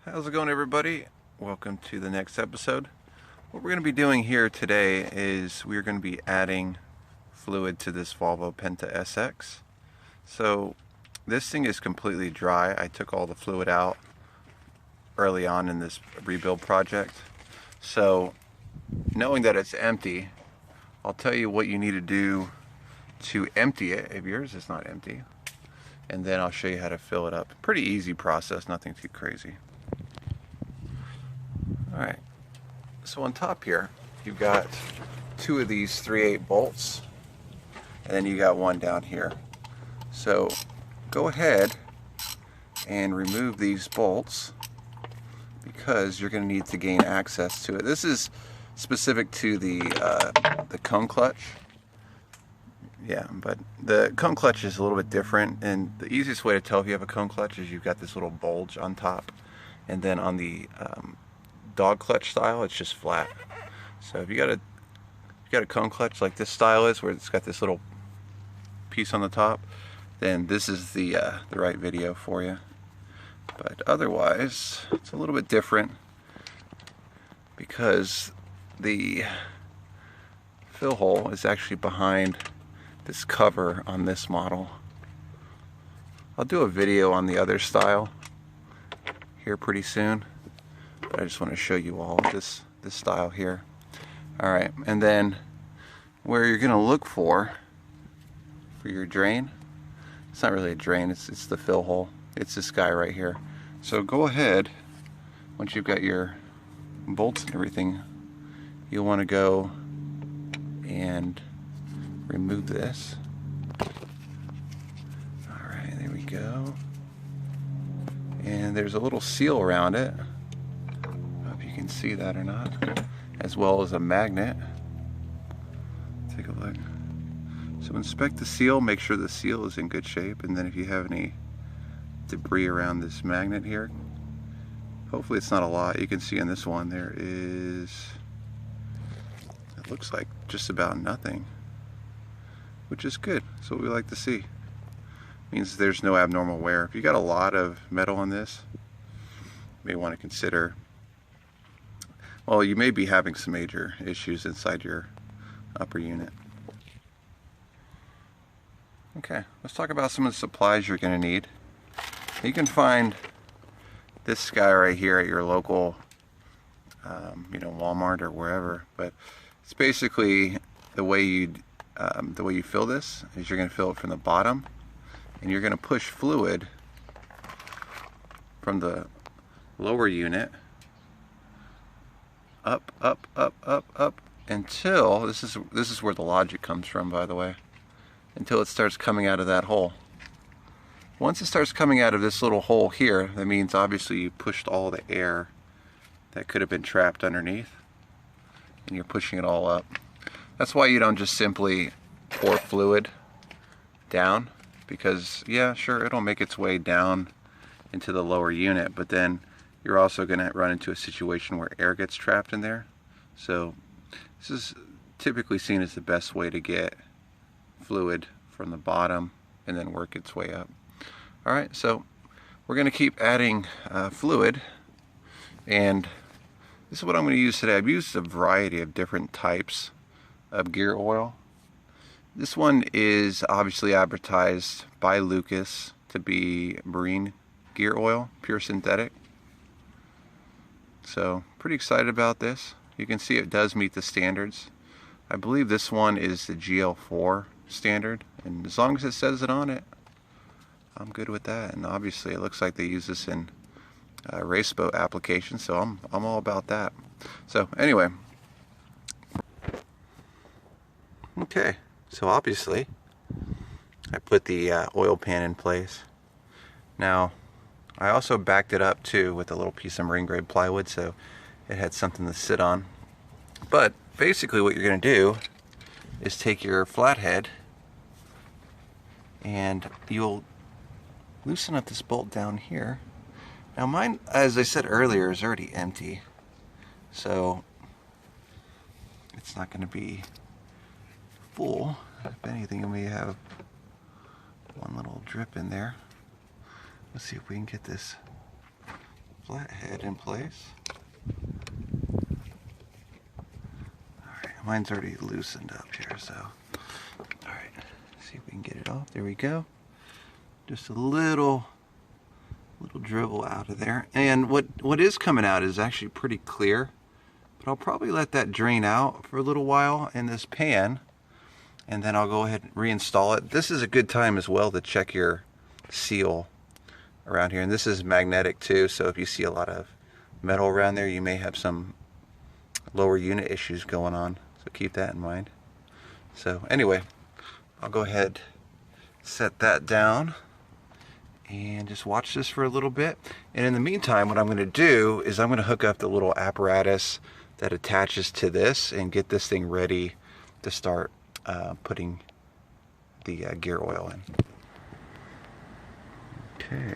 How's it going, everybody? Welcome to the next episode. What we're going to be doing here today is we're going to be adding fluid to this Volvo Penta SX. So this thing is completely dry. I took all the fluid out early on in this rebuild project. So knowing that it's empty, I'll tell you what you need to do to empty it if yours is not empty. And then I'll show you how to fill it up. Pretty easy process, nothing too crazy. Alright, so on top here, you've got two of these 3/8 bolts, and then you got one down here. So go ahead and remove these bolts because you're going to need to gain access to it. This is specific to the cone clutch. Yeah, but the cone clutch is a little bit different, and the easiest way to tell if you have a cone clutch is you've got this little bulge on top, and then on the dog clutch style, it's just flat. So if you got a cone clutch like this style is, where it's got this little piece on the top, then this is the right video for you. But otherwise, it's a little bit different because the fill hole is actually behind this cover on this model. I'll do a video on the other style here pretty soon, but I just want to show you all this style here. Alright, and then where you're going to look for your drain, it's not really a drain, it's the fill hole. It's this guy right here. So go ahead, once you've got your bolts and everything, you'll want to go and remove this. Alright, there we go. And there's a little seal around it. You can see that or not, as well as a magnet. Take a look. So inspect the seal, make sure the seal is in good shape, and then if you have any debris around this magnet here, hopefully it's not a lot. You can see in this one there is, it looks like just about nothing, which is good. That's what we like to see. It means there's no abnormal wear. If you got a lot of metal on this, you may want to consider, well, you may be having some major issues inside your upper unit. Okay, let's talk about some of the supplies you're going to need. You can find this guy right here at your local, Walmart or wherever. But it's basically the way you fill this is you're going to fill it from the bottom, and you're going to push fluid from the lower unit up until this is where the logic comes from, by the way, until it starts coming out of that hole. Once it starts coming out of this little hole here, that means obviously you pushed all the air that could have been trapped underneath, and you're pushing it all up. That's why you don't just simply pour fluid down, because yeah, sure, it'll make its way down into the lower unit, but then you're also going to run into a situation where air gets trapped in there. So this is typically seen as the best way to get fluid from the bottom and then work its way up. Alright, so we're going to keep adding fluid, and this is what I'm going to use today. I've used a variety of different types of gear oil. This one is obviously advertised by Lucas to be marine gear oil, pure synthetic. So pretty excited about this. You can see it does meet the standards. I believe this one is the GL4 standard, and as long as it says it on it, I'm good with that. And obviously it looks like they use this in race boat applications, so I'm all about that. So anyway, okay, so obviously I put the oil pan in place. Now I also backed it up too with a little piece of marine grade plywood, so it had something to sit on. But basically what you're going to do is take your flathead and you'll loosen up this bolt down here. Now mine, as I said earlier, is already empty, so it's not going to be full. If anything, you may have one little drip in there. Let's see if we can get this flathead in place. Alright, mine's already loosened up here, so alright, see if we can get it off. There we go. Just a little dribble out of there. And what is coming out is actually pretty clear, but I'll probably let that drain out for a little while in this pan, and then I'll go ahead and reinstall it. This is a good time as well to check your seal around here, and this is magnetic too, so if you see a lot of metal around there, you may have some lower unit issues going on, so keep that in mind. So anyway, I'll go ahead, set that down, and just watch this for a little bit. And in the meantime, what I'm going to do is I'm going to hook up the little apparatus that attaches to this and get this thing ready to start putting the gear oil in. Okay,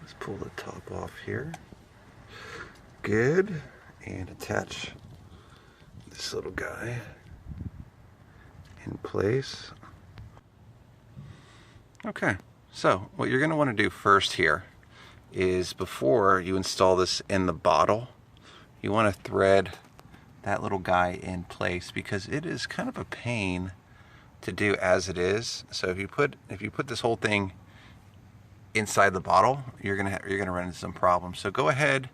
let's pull the top off here. Good. And attach this little guy in place. Okay, so what you're going to want to do first here is, before you install this in the bottle, you want to thread that little guy in place, because it is kind of a pain to do as it is. So if you put this whole thing inside the bottle, you're gonna run into some problems. So go ahead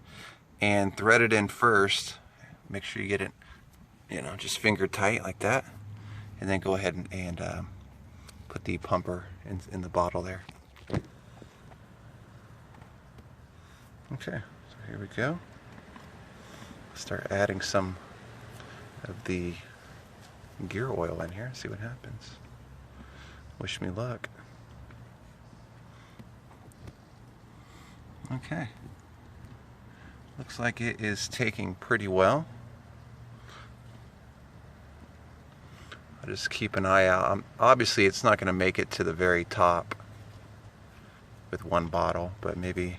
and thread it in first. Make sure you get it, just finger tight like that, and then go ahead and put the pumper in the bottle there. Okay, so here we go. Start adding some of the gear oil in here, see what happens. Wish me luck. Okay, looks like it is taking pretty well. I'll just keep an eye out. Obviously it's not going to make it to the very top with one bottle, but maybe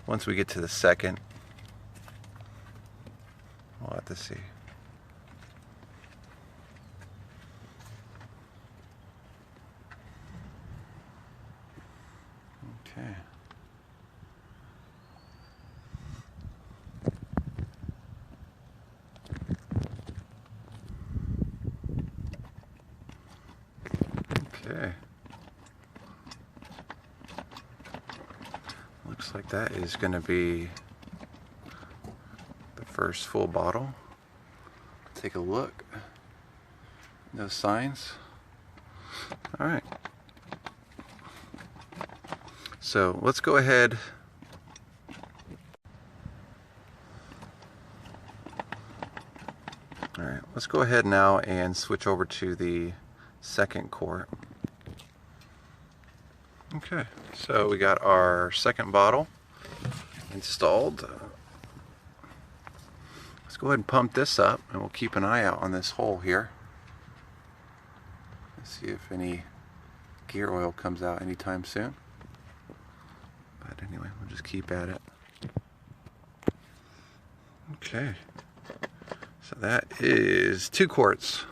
once we get to the second, we'll have to see. Okay. Okay. Looks like that is going to be the first full bottle. Take a look. No signs. All right. So let's go ahead. All right, let's go ahead now and switch over to the second quart. Okay, so we got our second bottle installed. Let's go ahead and pump this up, and we'll keep an eye out on this hole here. Let's see if any gear oil comes out anytime soon. But anyway, we'll just keep at it. Okay, so that is 2 quarts.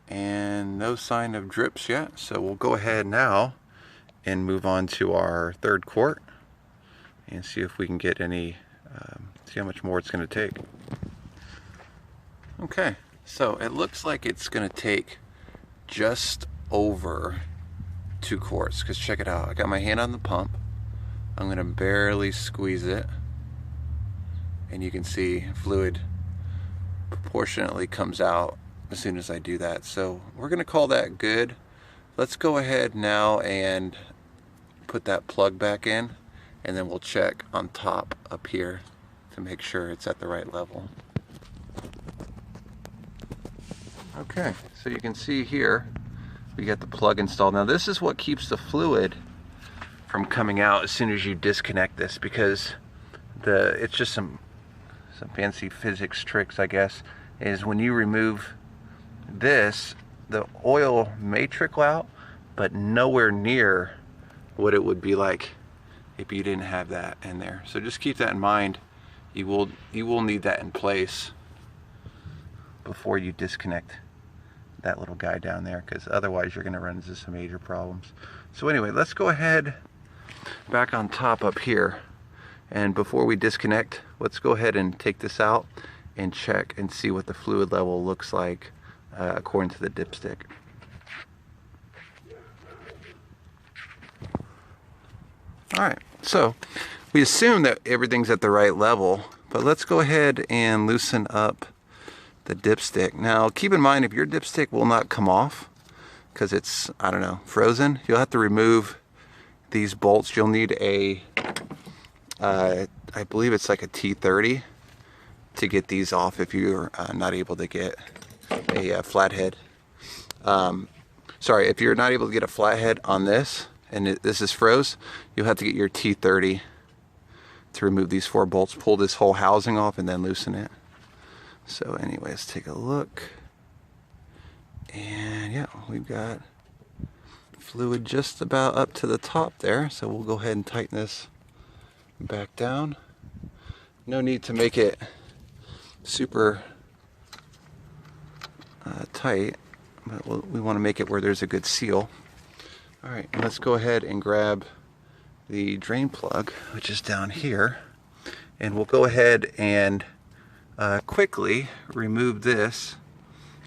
And no sign of drips yet, so we'll go ahead now and move on to our third quart and see if we can get any, see how much more it's going to take. Okay, so it looks like it's going to take just over 2 quarts, because check it out, I got my hand on the pump, I'm going to barely squeeze it, and you can see fluid proportionately comes out as soon as I do that. So we're going to call that good. Let's go ahead now and put that plug back in, and then we'll check on top up here to make sure it's at the right level. Okay, so you can see here we got the plug installed. Now this is what keeps the fluid from coming out as soon as you disconnect this, because it's just some fancy physics tricks, I guess, is when you remove this, the oil may trickle out, but nowhere near what it would be like if you didn't have that in there. So just keep that in mind. You will need that in place before you disconnect that little guy down there, because otherwise you're going to run into some major problems. So anyway, let's go ahead back on top up here. And before we disconnect, let's go ahead and take this out and check and see what the fluid level looks like according to the dipstick. Alright, so we assume that everything's at the right level, but let's go ahead and loosen up the dipstick. Now keep in mind, if your dipstick will not come off because it's, I don't know, frozen, you'll have to remove these bolts. You'll need a I believe it's like a T30 to get these off if you're not able to get a flathead. Sorry, if you're not able to get a flathead on this and this is froze, you'll have to get your T30 to remove these 4 bolts, pull this whole housing off, and then loosen it. So anyways, take a look. And yeah, we've got fluid just about up to the top there. So we'll go ahead and tighten this back down. No need to make it super tight, but we want to make it where there's a good seal. Alright, let's go ahead and grab the drain plug, which is down here, and we'll go ahead and quickly remove this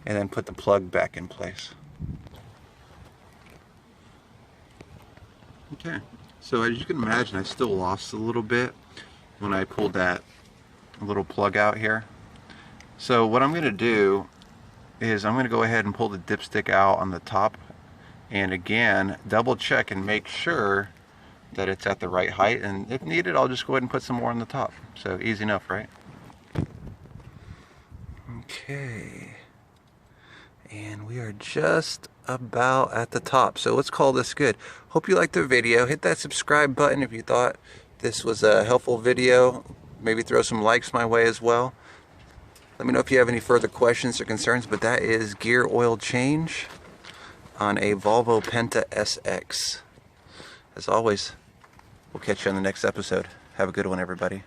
and then put the plug back in place. Okay, so as you can imagine, I still lost a little bit when I pulled that little plug out here. So what I'm going to do is I'm going to go ahead and pull the dipstick out on the top, and again double check and make sure that it's at the right height, and if needed I'll just go ahead and put some more on the top. So easy enough, right? Okay, and we are just about at the top, so let's call this good. Hope you liked the video. Hit that subscribe button if you thought this was a helpful video. Maybe throw some likes my way as well. Let me know if you have any further questions or concerns, but that is gear oil change on a Volvo Penta SX. As always, we'll catch you on the next episode. Have a good one, everybody.